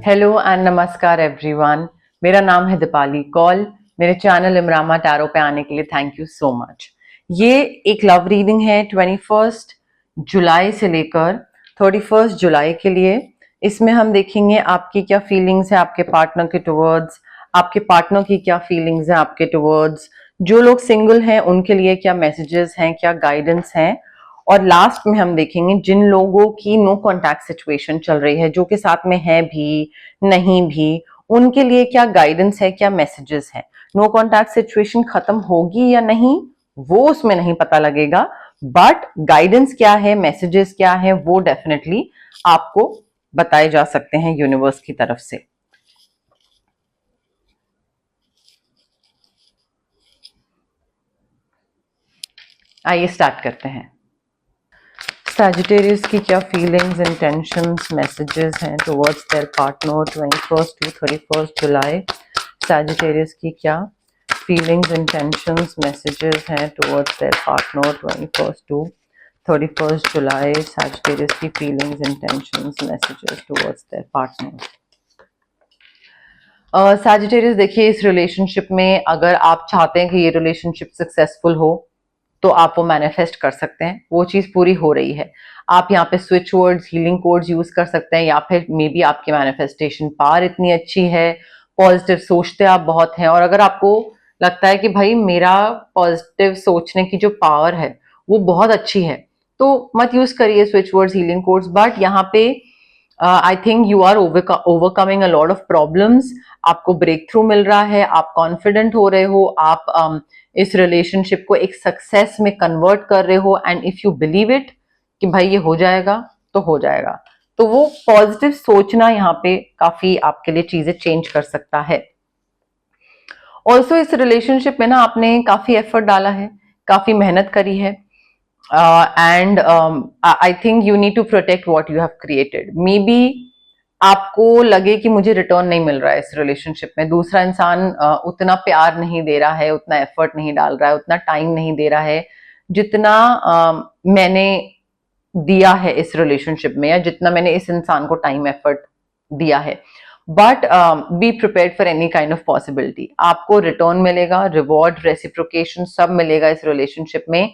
Hello and नमस्कार everyone. मेरा नाम है दीपाली कौल। मेरे चैनल इमरामा टैरो पे आने के लिए थैंक यू सो मच। ये एक लव रीडिंग है 21 जुलाई से लेकर 31 जुलाई के लिए। इसमें हम देखेंगे आपकी क्या फीलिंग्स है आपके पार्टनर के टुवर्ड्स, आपके पार्टनर की क्या फीलिंग्स है आपके टुवर्ड्स, जो लोग सिंगल हैं उनके लिए क्या मैसेजेस हैं, क्या गाइडेंस हैं, और लास्ट में हम देखेंगे जिन लोगों की नो कॉन्टैक्ट सिचुएशन चल रही है, जो के साथ में है भी नहीं भी, उनके लिए क्या गाइडेंस है, क्या मैसेजेस है। नो कॉन्टैक्ट सिचुएशन खत्म होगी या नहीं वो उसमें नहीं पता लगेगा, बट गाइडेंस क्या है, मैसेजेस क्या है, वो डेफिनेटली आपको बताए जा सकते हैं यूनिवर्स की तरफ से। आइए स्टार्ट करते हैं। सैजिटेरियस की क्या फीलिंग्स, इंटेंशंस, मैसेजेस हैं towards their partner 21 to 31 July. Sagittarius की क्या फीलिंग्स, इंटेंशंस, मैसेजेस हैं towards their partner 21 to 31 July. Sagittarius की feelings, intentions, messages towards their partner. Sagittarius देखिए, इस रिलेशनशिप में अगर आप चाहते हैं कि ये रिलेशनशिप सक्सेसफुल हो तो आप वो मैनिफेस्ट कर सकते हैं, वो चीज पूरी हो रही है। आप यहाँ पे switch words, healing codes use कर सकते हैं, या फिर मे बी आपकी मैनिफेस्टेशन पावर इतनी अच्छी है, पॉजिटिव सोचते आप बहुत हैं, और अगर आपको लगता है कि भाई मेरा पॉजिटिव सोचने की जो पावर है वो बहुत अच्छी है, तो मत यूज करिए switch words, healing codes. But यहाँ पे I think you are overcoming a lot of problems. आपको ब्रेक थ्रू मिल रहा है, आप कॉन्फिडेंट हो रहे हो, आप इस रिलेशनशिप को एक सक्सेस में कन्वर्ट कर रहे हो, and if you believe it कि भाई ये हो जाएगा तो हो जाएगा। तो वो पॉजिटिव सोचना यहाँ पे काफी आपके लिए चीजें चेंज कर सकता है। ऑल्सो इस रिलेशनशिप में ना आपने काफी एफर्ट डाला है, काफी मेहनत करी है, and I think you need to protect what you have created. Maybe आपको लगे कि मुझे रिटर्न नहीं मिल रहा है इस रिलेशनशिप में, दूसरा इंसान उतना प्यार नहीं दे रहा है, उतना एफर्ट नहीं डाल रहा है, उतना टाइम नहीं दे रहा है जितना मैंने दिया है इस रिलेशनशिप में, या जितना मैंने इस इंसान को टाइम एफर्ट दिया है। But be prepared for any kind of possibility. आपको रिटर्न मिलेगा, रिवॉर्ड, रेसिप्रोकेशन सब मिलेगा इस रिलेशनशिप में,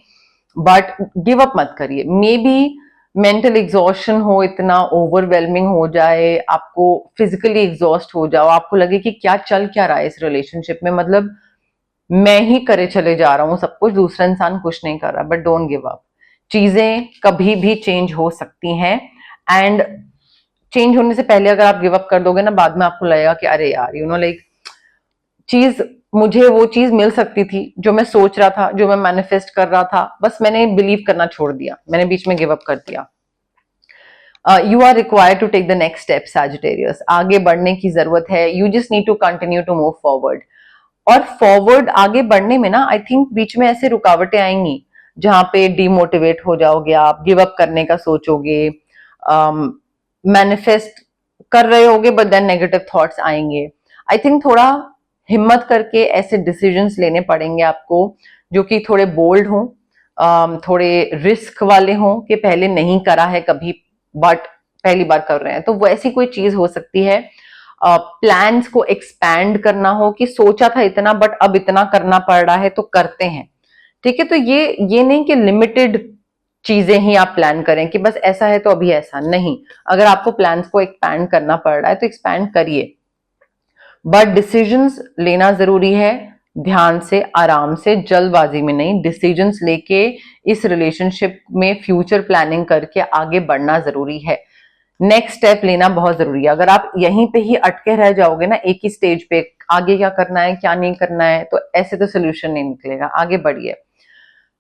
बट गिव अप मत करिए। मे बी मेंटल एग्जॉशन हो, इतना ओवरवेलमिंग हो जाए, आपको फिजिकली एग्जॉस्ट हो जाओ, आपको लगे कि क्या चल क्या रहा है इस रिलेशनशिप में, मतलब मैं ही करे चले जा रहा हूँ सब कुछ, दूसरा इंसान कुछ नहीं कर रहा। बट डोंट गिव अप, चीजें कभी भी चेंज हो सकती हैं, एंड चेंज होने से पहले अगर आप गिव अप कर दोगे ना, बाद में आपको लगेगा कि अरे यार लाइक चीज, मुझे वो चीज मिल सकती थी जो मैं सोच रहा था, जो मैं मैनिफेस्ट कर रहा था, बस मैंने बिलीव करना छोड़ दिया, मैंने बीच में गिव अप कर दिया। You are required to take the next step Sagittarius, आगे बढ़ने की जरूरत है। You just need to continue to move forward. और फॉरवर्ड आगे बढ़ने में ना आई थिंक बीच में ऐसे रुकावटें आएंगी जहां पे डिमोटिवेट हो जाओगे, आप गिव अप करने का सोचोगे, मैनिफेस्ट कर रहे होगे, बट देन नेगेटिव थॉट्स आएंगे। आई थिंक थोड़ा हिम्मत करके ऐसे डिसीजंस लेने पड़ेंगे आपको जो कि थोड़े बोल्ड हों, थोड़े रिस्क वाले हों, कि पहले नहीं करा है कभी बट पहली बार कर रहे हैं, तो वो ऐसी कोई चीज हो सकती है। प्लान्स को एक्सपैंड करना हो कि सोचा था इतना बट अब इतना करना पड़ रहा है तो करते हैं, ठीक है। तो ये नहीं कि लिमिटेड चीजें ही आप प्लान करें कि बस ऐसा है तो अभी ऐसा नहीं। अगर आपको प्लान्स को एक्सपैंड करना पड़ रहा है तो एक्सपैंड करिए, बट डिसीजंस लेना जरूरी है, ध्यान से, आराम से, जल्दबाजी में नहीं। डिसीजंस लेके इस रिलेशनशिप में फ्यूचर प्लानिंग करके आगे बढ़ना जरूरी है, नेक्स्ट स्टेप लेना बहुत जरूरी है। अगर आप यहीं पे ही अटके रह जाओगे ना एक ही स्टेज पे, आगे क्या करना है क्या नहीं करना है, तो ऐसे तो सोल्यूशन नहीं निकलेगा, आगे बढ़िए।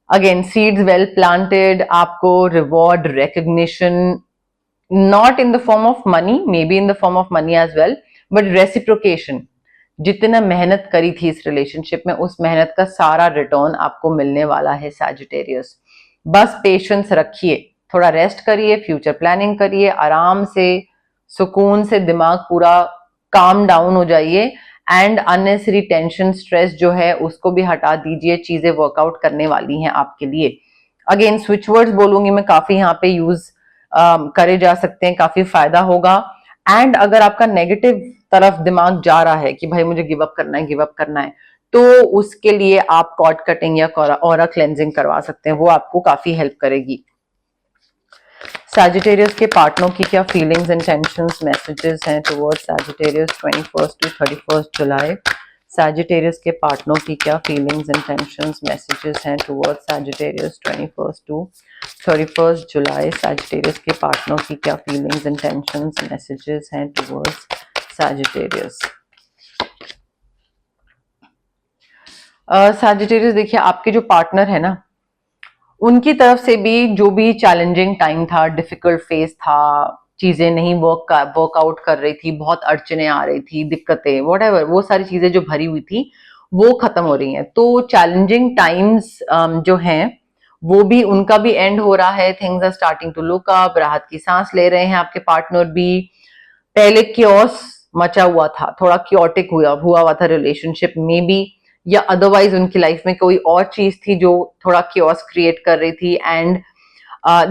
अगेन सीड्स वेल प्लांटेड, आपको reward, recognition, not in the form of money, maybe in the form of money as well, but reciprocation. जितना मेहनत करी थी इस रिलेशनशिप में, उस मेहनत का सारा रिटर्न आपको मिलने वाला है सैजिटेरियस। बस पेशेंस रखिए, थोड़ा रेस्ट करिए, फ्यूचर प्लानिंग करिए, आराम से, सुकून से, दिमाग पूरा काम डाउन हो जाइए, एंड अननेसेसरी टेंशन, स्ट्रेस जो है उसको भी हटा दीजिए। चीजें वर्कआउट करने वाली हैं आपके लिए। अगेन स्विच वर्ड्स बोलूंगी मैं, काफी यहाँ पे यूज करे जा सकते हैं, काफी फायदा होगा। एंड अगर आपका नेगेटिव तरफ दिमाग जा रहा है कि भाई मुझे गिव अप करना है, गिव अप करना है, तो उसके लिए आप कॉर्ड कटिंग या ऑरा क्लेंजिंग करवा सकते हैं, वो आपको काफी हेल्प करेगी। सैजिटेरियस के पार्टनर की क्या फीलिंग्स एंड टेंशंस मैसेजेस हैं towards Sagittarius 21st to 31st July. Sagittarius के पार्टनर की क्या फीलिंग्स एंड टेंशंस मैसेजेस हैं towards Sagittarius 21st to 31st July. Sagittarius के पार्टनर की क्या फीलिंग्स एंड टेंशंस मैसेजेस हैं टुवर्ड्स सैजिटेरियस। सैजिटेरियस देखिए, आपके जो पार्टनर है ना, उनकी तरफ से भी जो भी चैलेंजिंग टाइम था, डिफिकल्ट फेज था, चीजें नहीं वर्कआउट कर रही थी, बहुत अड़चने आ रही थी, दिक्कतें, व्हाटएवर, वो सारी चीजें जो भरी हुई थी वो खत्म हो रही हैं। तो चैलेंजिंग टाइम्स जो हैं वो भी, उनका भी एंड हो रहा है। Things are starting to look up, राहत की सांस ले रहे हैं आपके पार्टनर भी। पहले क्योस मचा हुआ था, थोड़ा क्योटिक हुआ था रिलेशनशिप में भी, या अदरवाइज उनकी लाइफ में कोई और चीज थी जो थोड़ा क्योस क्रिएट कर रही थी, and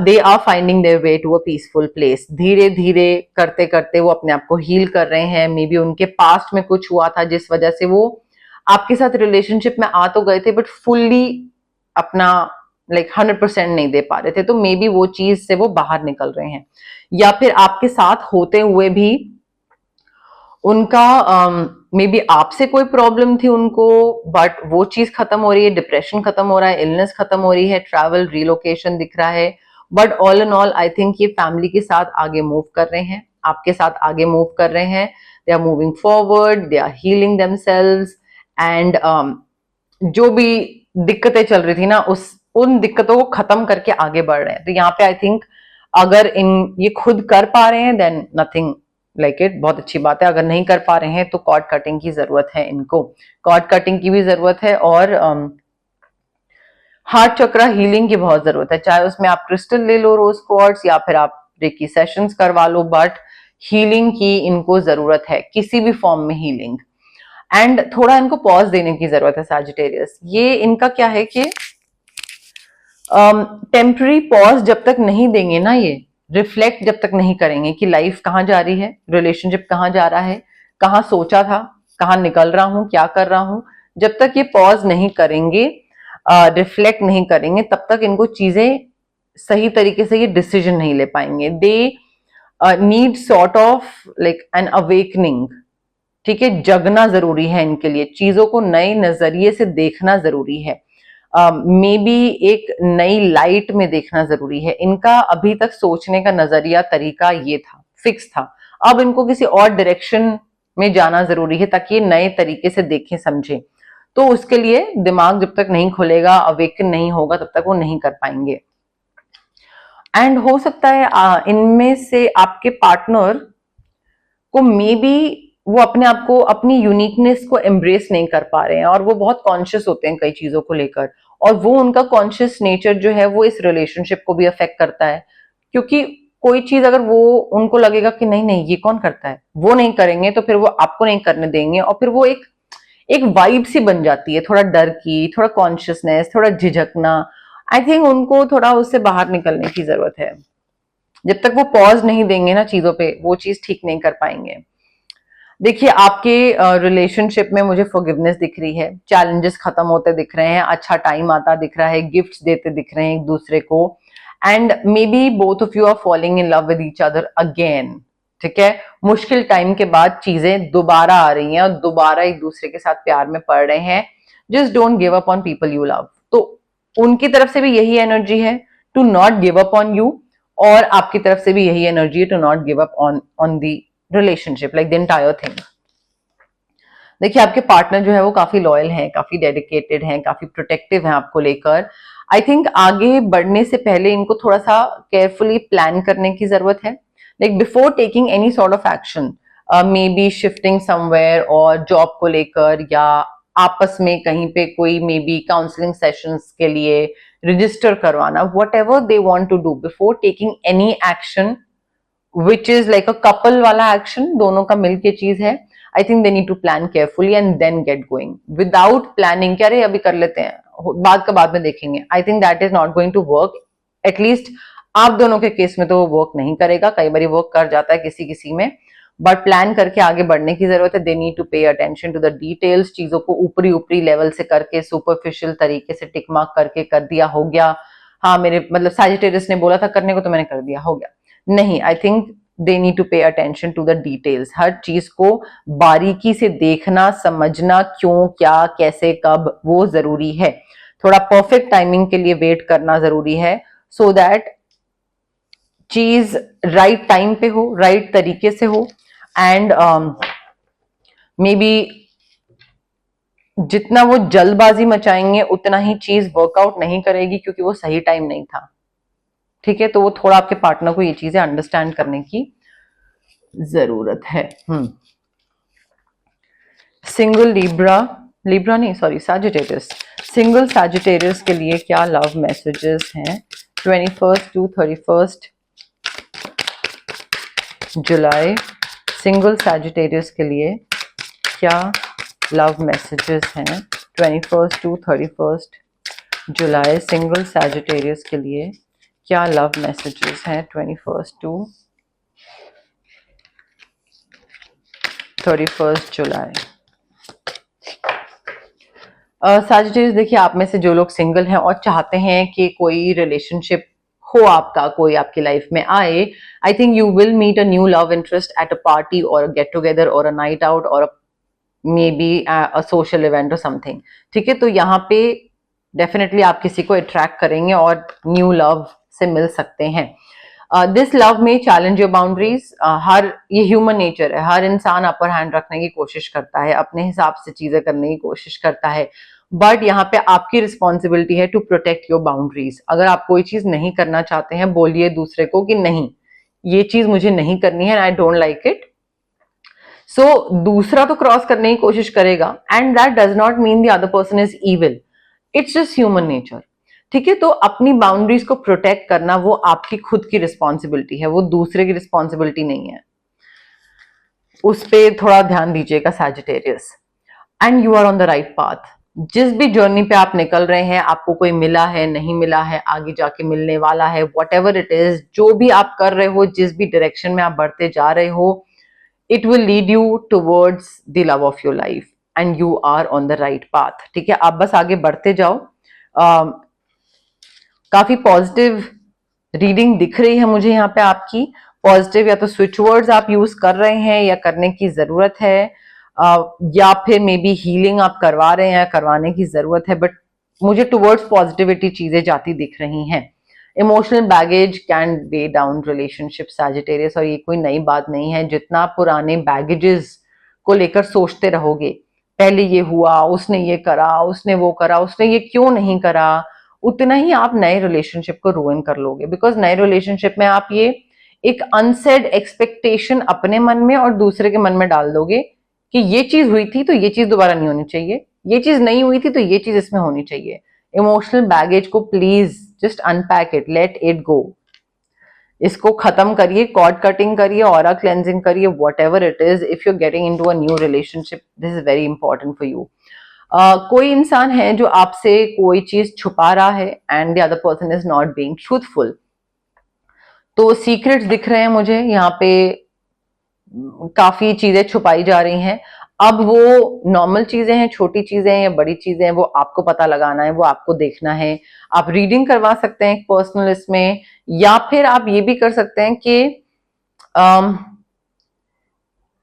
they are finding their way to a peaceful place. धीरे धीरे करते करते वो अपने आप को हील कर रहे हैं। मे बी उनके पास्ट में कुछ हुआ था जिस वजह से वो आपके साथ रिलेशनशिप में आ तो गए थे, बट फुल्ली अपना 100% नहीं दे पा रहे थे, तो मे बी वो चीज से वो बाहर निकल रहे हैं। या फिर आपके साथ होते हुए भी उनका मे बी आपसे कोई प्रॉब्लम थी उनको, बट वो चीज खत्म हो रही है, डिप्रेशन खत्म हो रहा है, इलनेस खत्म हो रही है, ट्रैवल रिलोकेशन दिख रहा है। But all in all I think ये फैमिली के साथ आगे मूव कर रहे हैं, आपके साथ आगे मूव कर रहे हैं। They are moving forward, they are healing themselves, and जो भी दिक्कतें चल रही थी ना, उन दिक्कतों को खत्म करके आगे बढ़ रहे हैं। तो यहाँ पे आई थिंक अगर ये खुद कर पा रहे हैं, देन नथिंग लाइक इट, बहुत अच्छी बात है। अगर नहीं कर पा रहे हैं तो कॉर्ड कटिंग की जरूरत है, इनको कॉर्ड कटिंग की भी जरूरत है, और हार्ट चक्रा हीलिंग की बहुत जरूरत है। चाहे उसमें आप क्रिस्टल ले लो, रोज क्वार्ट्स, या फिर आप रेकी सेशंस करवा लो, बट हीलिंग की इनको जरूरत है, किसी भी फॉर्म में हीलिंग। एंड थोड़ा इनको पॉज देने की जरूरत है सैजिटेरियस। ये इनका क्या है कि टेम्पररी पॉज जब तक नहीं देंगे ना, ये रिफ्लेक्ट जब तक नहीं करेंगे कि लाइफ कहाँ जा रही है, रिलेशनशिप कहाँ जा रहा है, कहाँ सोचा था, कहाँ निकल रहा हूं, क्या कर रहा हूं, जब तक ये पॉज नहीं करेंगे, रिफ्लेक्ट नहीं करेंगे, तब तक इनको चीजें सही तरीके से ये डिसीजन नहीं ले पाएंगे। They need sort of like an awakening. ठीक है, जगना जरूरी है इनके लिए, चीजों को नए नजरिए से देखना जरूरी है, मे बी एक नई लाइट में देखना जरूरी है। इनका अभी तक सोचने का नजरिया, तरीका ये था, फिक्स था। अब इनको किसी और डायरेक्शन में जाना जरूरी है ताकि ये नए तरीके से देखें, समझें। तो उसके लिए दिमाग जब तक नहीं खुलेगा, अवेकन नहीं होगा, तब तक वो नहीं कर पाएंगे। एंड हो सकता है इनमें से आपके पार्टनर को मे बी वो अपने आप को, अपनी यूनिकनेस को एम्ब्रेस नहीं कर पा रहे हैं, और वो बहुत कॉन्शियस होते हैं कई चीजों को लेकर, और वो उनका कॉन्शियस नेचर जो है वो इस रिलेशनशिप को भी अफेक्ट करता है। क्योंकि कोई चीज अगर वो उनको लगेगा कि नहीं नहीं ये कौन करता है, वो नहीं करेंगे, तो फिर वो आपको नहीं करने देंगे, और फिर वो एक एक वाइब सी बन जाती है, थोड़ा डर की, थोड़ा कॉन्शियसनेस, थोड़ा झिझकना। आई थिंक उनको थोड़ा उससे बाहर निकलने की जरूरत है। जब तक वो पॉज नहीं देंगे ना चीजों पे, वो चीज ठीक नहीं कर पाएंगे। देखिए, आपके रिलेशनशिप में मुझे फॉरगिवनेस दिख रही है, चैलेंजेस खत्म होते दिख रहे हैं, अच्छा टाइम आता दिख रहा है, गिफ्ट्स देते दिख रहे हैं एक दूसरे को, and maybe both of you are following in love with each other again. ठीक है, मुश्किल टाइम के बाद चीजें दोबारा आ रही हैं और दोबारा एक दूसरे के साथ प्यार में पड़ रहे हैं। Just don't give up on people you love. तो उनकी तरफ से भी यही एनर्जी है, to not give up on you, और आपकी तरफ से भी यही एनर्जी है, to not give up on the relationship, like the entire thing. देखिए, आपके पार्टनर जो है वो काफी लॉयल हैं, काफी डेडिकेटेड हैं, काफी प्रोटेक्टिव हैं आपको लेकर। आई थिंक आगे बढ़ने से पहले इनको थोड़ा सा केयरफुली प्लान करने की जरूरत है, like before taking any sort of action, may be shifting somewhere, और जॉब को लेकर, या आपस में कहीं पे कोई मे बी काउंसलिंग सेशंस के लिए रजिस्टर करवाना, whatever they want to do before taking any action which is like a couple वाला action, दोनों का मिलके चीज है। I think they need to plan carefully and then get going. Without planning, क्या रे अभी कर लेते हैं, बाद का बाद में देखेंगे, I think that is not going to work. At least आप दोनों के केस में तो वो वर्क नहीं करेगा, कई बार वर्क कर जाता है किसी किसी में, बट प्लान करके आगे बढ़ने की जरूरत है। They need to pay attention to the details. चीजों को ऊपरी ऊपरी लेवल से करके, सुपरफिशियल तरीके से टिक मार्क करके कर दिया, हो गया, हाँ मेरे मतलब सैजिटेरियस ने बोला था करने को तो मैंने कर दिया, हो गया, नहीं। I think they need to pay attention to the details. हर चीज को बारीकी से देखना, समझना, क्यों, क्या, कैसे, कब, वो जरूरी है। थोड़ा परफेक्ट टाइमिंग के लिए वेट करना जरूरी है, सो दैट चीज राइट टाइम पे हो, राइट तरीके से हो। एंड मे बी जितना वो जल्दबाजी मचाएंगे उतना ही चीज वर्कआउट नहीं करेगी, क्योंकि वो सही टाइम नहीं था। ठीक है, तो वो थोड़ा आपके पार्टनर को ये चीजें अंडरस्टैंड करने की जरूरत है। सिंगल लिब्रा नहीं, सॉरी, सैजिटेरियस। सिंगल सैजिटेरियस के लिए क्या लव मैसेजेस हैं 21 टू 31 जुलाई? सिंगल सैजिटेरियस के लिए क्या लव मैसेजेस हैं 21 टू 31 जुलाई? सिंगल सैजिटेरियस के लिए क्या लव मैसेजेस हैं 21 टू 31 जुलाई? सैजिटेरियस, देखिए आप में से जो लोग सिंगल हैं और चाहते हैं कि कोई रिलेशनशिप हो आपका, कोई आपकी लाइफ में आए, I think you will meet a new love interest at a party और गेट टुगेदर और अ नाइट आउट और maybe a social event और समथिंग। ठीक है, तो यहाँ पे डेफिनेटली आप किसी को अट्रैक्ट करेंगे और न्यू लव से मिल सकते हैं। दिस लव में चैलेंज योर बाउंड्रीज। हर ये ह्यूमन नेचर है, हर इंसान अपर हैंड रखने की कोशिश करता है, अपने हिसाब से चीजें करने की कोशिश करता है, बट यहाँ पे आपकी रिस्पॉन्सिबिलिटी है टू प्रोटेक्ट योर बाउंड्रीज। अगर आप कोई चीज नहीं करना चाहते हैं, बोलिए दूसरे को कि नहीं, ये चीज मुझे नहीं करनी है, आई डोंट लाइक इट। सो दूसरा तो क्रॉस करने की कोशिश करेगा, and that does not mean the other person is evil, it's just human nature. ठीक है, तो अपनी बाउंड्रीज को प्रोटेक्ट करना वो आपकी खुद की रिस्पॉन्सिबिलिटी है, वो दूसरे की रिस्पॉन्सिबिलिटी नहीं है। उस पर थोड़ा ध्यान दीजिएगा Sagittarius. And you are on the right path. जिस भी जर्नी पे आप निकल रहे हैं, आपको कोई मिला है, नहीं मिला है, आगे जाके मिलने वाला है, वट एवर इट इज, जो भी आप कर रहे हो, जिस भी डायरेक्शन में आप बढ़ते जा रहे हो, it will lead you towards the love of your life and you are on the right path. ठीक है, आप बस आगे बढ़ते जाओ। काफी पॉजिटिव रीडिंग दिख रही है मुझे यहाँ पे आपकी। पॉजिटिव या तो स्विच वर्ड्स आप यूज कर रहे हैं या करने की जरूरत है, या फिर मे बी हीलिंग आप करवा रहे हैं, करवाने की जरूरत है, बट मुझे टुवर्ड्स पॉजिटिविटी चीजें जाती दिख रही हैं। Emotional baggage can way down relationship Sagittarius, और ये कोई नई बात नहीं है। जितना पुराने बैगेजेस को लेकर सोचते रहोगे, पहले ये हुआ, उसने ये करा, उसने वो करा, उसने ये क्यों नहीं करा, उतना ही आप नए रिलेशनशिप को रुइन कर लोगे। बिकॉज नए रिलेशनशिप में आप ये एक अनसेड एक्सपेक्टेशन अपने मन में और दूसरे के मन में डाल दोगे कि ये चीज हुई थी तो ये चीज दोबारा नहीं होनी चाहिए, ये चीज नहीं हुई थी तो ये चीज इसमें होनी चाहिए। इमोशनल बैगेज को please just unpack it, let it go. इसको खत्म करिए, कॉर्ड कटिंग करिए, ऑरा क्लेंजिंग करिए, whatever it is. If you getting into a new relationship, this is very important for you. कोई इंसान है जो आपसे कोई चीज छुपा रहा है and the other person is not being truthful. तो सीक्रेट्स दिख रहे हैं मुझे यहाँ पे, काफी चीजें छुपाई जा रही हैं। अब वो नॉर्मल चीजें हैं, छोटी चीजें हैं या बड़ी चीजें हैं, वो आपको पता लगाना है, वो आपको देखना है। आप रीडिंग करवा सकते हैं पर्सनल इसमें, या फिर आप ये भी कर सकते हैं कि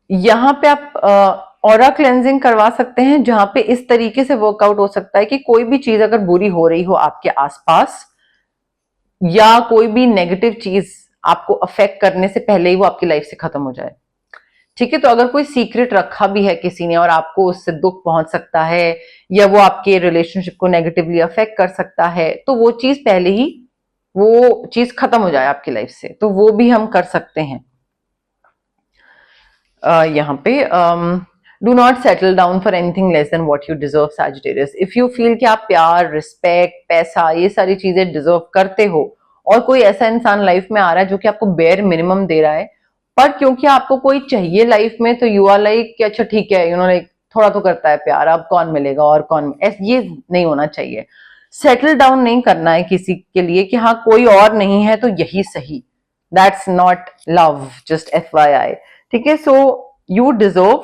यहाँ पे आप ऑरा क्लेंजिंग करवा सकते हैं, जहां पे इस तरीके से वर्कआउट हो सकता है कि कोई भी चीज अगर बुरी हो रही हो आपके आसपास, या कोई भी नेगेटिव चीज आपको अफेक्ट करने से पहले ही वो आपकी लाइफ से खत्म हो जाए। ठीक है, तो अगर कोई सीक्रेट रखा भी है किसी ने और आपको उससे दुख पहुंच सकता है, या वो आपके रिलेशनशिप को नेगेटिवली अफेक्ट कर सकता है, तो वो चीज पहले ही वो चीज खत्म हो जाए आपकी लाइफ से, तो वो भी हम कर सकते हैं। यहाँ पे do not settle down for anything less than what you deserve Sagittarius. If you feel कि आप प्यार, रिस्पेक्ट, पैसा, ये सारी चीजें डिजर्व करते हो, और कोई ऐसा इंसान लाइफ में आ रहा है जो कि आपको बेयर मिनिमम दे रहा है, पर क्योंकि आपको कोई चाहिए लाइफ में, तो यू आर लाइक अच्छा ठीक है, यू नो लाइक थोड़ा तो करता है प्यार, अब कौन मिलेगा और कौन, ये नहीं होना चाहिए। सेटल डाउन नहीं करना है किसी के लिए कि हाँ कोई और नहीं है तो यही सही। That's not love, just FYI। ठीक है, so you deserve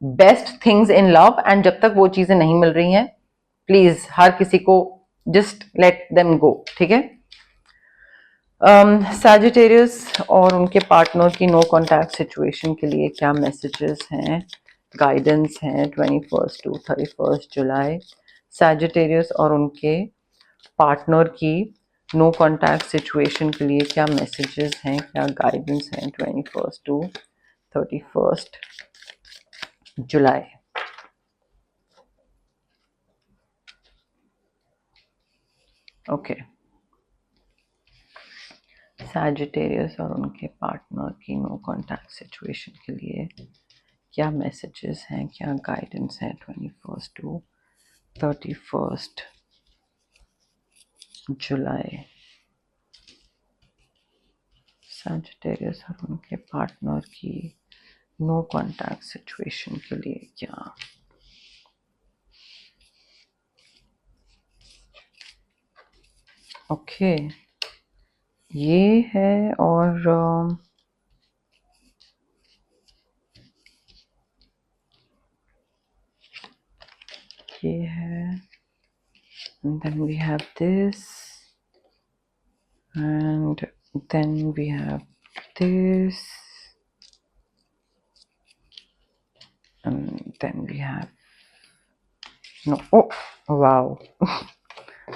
best things in love, and जब तक वो चीजें नहीं मिल रही हैं, प्लीज हर किसी को जस्ट लेट देम गो, ठीक है। सैजिटेरियस और उनके पार्टनर की नो कॉन्टैक्ट सिचुएशन के लिए क्या मैसेजेस हैं, गाइडेंस हैं 21 to 31 जुलाई। सैजिटेरियस और उनके पार्टनर की नो कॉन्टैक्ट सिचुएशन के लिए क्या मैसेजेस हैं, क्या गाइडेंस हैं 21 to 31 जुलाई। ओके, सैजिटेरियस और उनके पार्टनर की नो कॉन्टैक्ट सिचुएशन के लिए क्या मैसेजेस हैं, क्या गाइडेंस है 21 to 31 जुलाई। सैजिटेरियस और उनके पार्टनर की नो कॉन्टैक्ट सिचुएशन के लिए क्या। ओके, ये है, और ये है, and then we have this, and then we have this, and then we have no, oh wow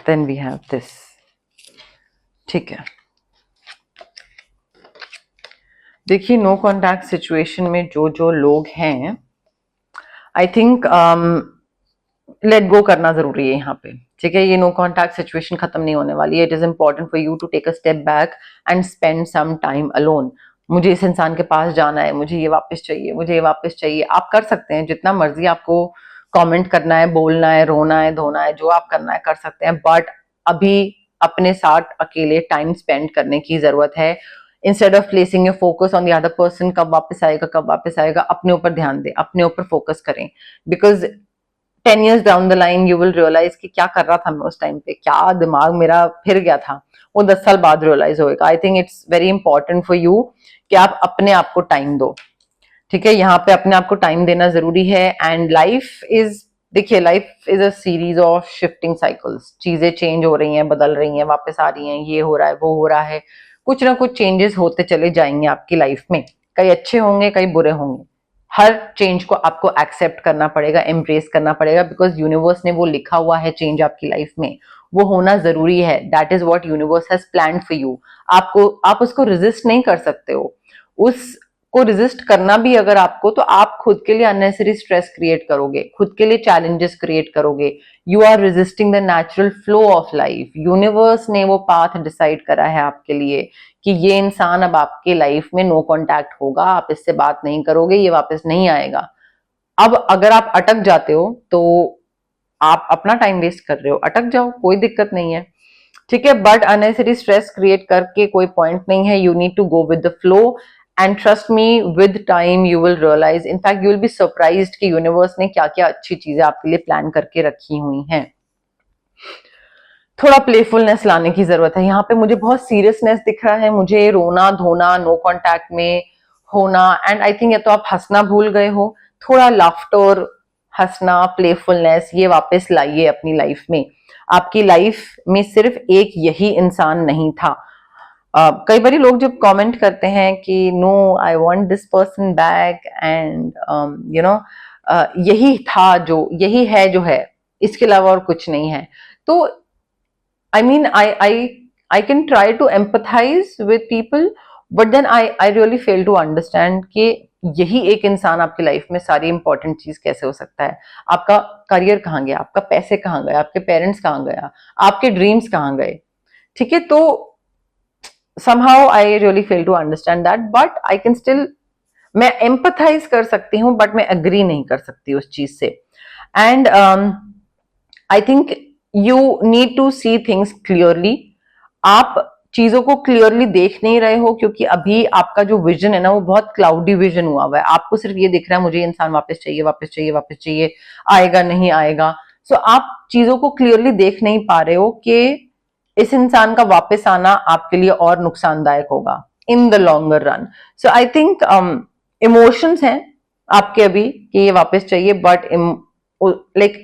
then we have this, ठीक है। देखिए, नो कॉन्टैक्ट सिचुएशन में जो जो लोग हैं, आई थिंक लेट गो करना जरूरी है यहाँ पे, ठीक है। ये नो कॉन्टैक्ट सिचुएशन खत्म नहीं होने वाली है। It is important for you to take a step back and spend some time alone. मुझे इस इंसान के पास जाना है, मुझे ये वापस चाहिए, मुझे ये वापस चाहिए। आप कर सकते हैं, जितना मर्जी आपको कमेंट करना है, बोलना है, रोना है, धोना है, जो आप करना है कर सकते हैं, बट अभी अपने साथ अकेले टाइम स्पेंड करने की जरूरत है। Instead of placing your focus on the other person, कब वापस आएगा, कब वापस आएगा, अपने ऊपर ध्यान दें, अपने ऊपर फोकस करें। Because 10 years down the line you will realise कि क्या कर रहा था मैं उस टाइम पे, क्या दिमाग मेरा फिर गया था, वो 10 साल बाद रियलाइज होएगा। I think it's very important for you कि आप अपने आप को टाइम दो, ठीक है। यहाँ पे अपने आप को टाइम देना जरूरी है। एंड लाइफ इज, देखिए, life is a series of shifting cycles. चीजें चेंज हो रही हैं, बदल रही हैं, वापस आ रही हैं, ये हो रहा है, वो हो रहा है, कुछ ना कुछ चेंजेस होते चले जाएंगे आपकी लाइफ में। कई अच्छे होंगे, कई बुरे होंगे। हर चेंज को आपको एक्सेप्ट करना पड़ेगा, एम्ब्रेस करना पड़ेगा, बिकॉज यूनिवर्स ने वो लिखा हुआ है चेंज आपकी लाइफ में, वो होना जरूरी है। That is what universe has planned for you. आप उसको रेजिस्ट नहीं कर सकते हो। उस को रेजिस्ट करना भी अगर आपको, तो आप खुद के लिए अननेसेसरी स्ट्रेस क्रिएट करोगे, खुद के लिए चैलेंजेस क्रिएट करोगे। You are resisting the natural flow of life. Universe ने वो पाथ डिसाइड करा है आपके लिए कि ये इंसान अब आपके लाइफ में नो कॉन्टैक्ट होगा, आप इससे बात नहीं करोगे, ये वापस नहीं आएगा। अब अगर आप अटक जाते हो तो आप अपना टाइम वेस्ट कर रहे हो, अटक जाओ, कोई दिक्कत नहीं है, ठीक है। बट अननेसेसरी स्ट्रेस क्रिएट करके कोई पॉइंट नहीं है। You need to go with the flow, and trust me, with time you will realise, in fact you will be surprised कि यूनिवर्स ने क्या क्या अच्छी चीजें आपके लिए प्लान करके रखी हुई हैं। थोड़ा प्लेफुलनेस लाने की जरूरत है। यहाँ पे मुझे बहुत सीरियसनेस दिख रहा है, मुझे रोना धोना, नो कॉन्टैक्ट में होना, एंड आई थिंक या तो आप हंसना भूल गए हो। थोड़ा लाफ्टर, हंसना, प्लेफुलनेस, ये वापस लाइए अपनी लाइफ में। आपकी लाइफ में सिर्फ एक यही इंसान नहीं था। कई बार लोग जब कमेंट करते हैं कि no I want this person back, and you know यही था, जो यही है जो है, इसके अलावा और कुछ नहीं है। तो I mean, I can try to empathize with people, but then I really fail to understand कि यही एक इंसान आपकी लाइफ में सारी इंपॉर्टेंट चीज कैसे हो सकता है। आपका करियर कहाँ गया, आपका पैसे कहाँ गए, आपके पेरेंट्स कहाँ गया, आपके ड्रीम्स कहाँ गए, ठीक है। तो somehow I really fail to understand that, but I can still, मैं एम्पथाइज कर सकती हूँ, बट मैं अग्री नहीं कर सकती उस चीज से। And I think you need to see things clearly. आप चीजों को क्लियरली देख नहीं रहे हो, क्योंकि अभी आपका जो विजन है ना, वो बहुत क्लाउडी विजन हुआ हुआ है। आपको सिर्फ ये दिख रहा है, मुझे इंसान वापस चाहिए, वापस चाहिए, वापस चाहिए, आएगा नहीं आएगा। सो आप चीजों को क्लियरली देख नहीं पा रहे हो कि इस इंसान का वापस आना आपके लिए और नुकसानदायक होगा in the longer run. So I think emotions हैं आपके अभी कि ये वापस चाहिए, but like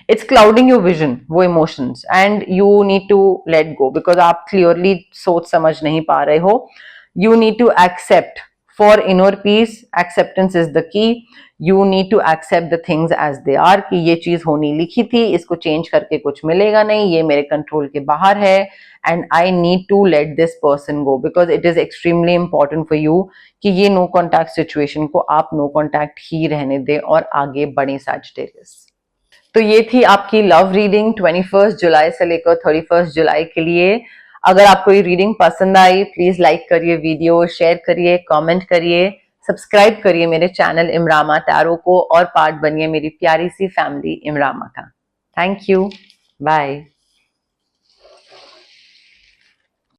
it's clouding your vision, वो emotions, and you need to let go because आप क्लियरली सोच समझ नहीं पा रहे हो. You need to accept. For inner peace acceptance is the key. You need to accept the things as they are, कि ये चीज होनी लिखी थी, इसको चेंज करके कुछ मिलेगा नहीं, ये मेरे कंट्रोल के बाहर है, and I need to let this person go because it is extremely important for you कि ये नो कॉन्टैक्ट सिचुएशन को आप नो कॉन्टैक्ट ही रहने दें और आगे बढ़े सैजिटेरियस. तो ये थी आपकी लव रीडिंग 21 जुलाई से लेकर 31 जुलाई के लिए. अगर आपको ये रीडिंग पसंद आई, प्लीज लाइक करिए वीडियो, शेयर करिए, कमेंट करिए, सब्सक्राइब करिए मेरे चैनल इमरामा टैरो को और पार्ट बनिए मेरी प्यारी सी फैमिली इमरामा का. Thank you. बाय.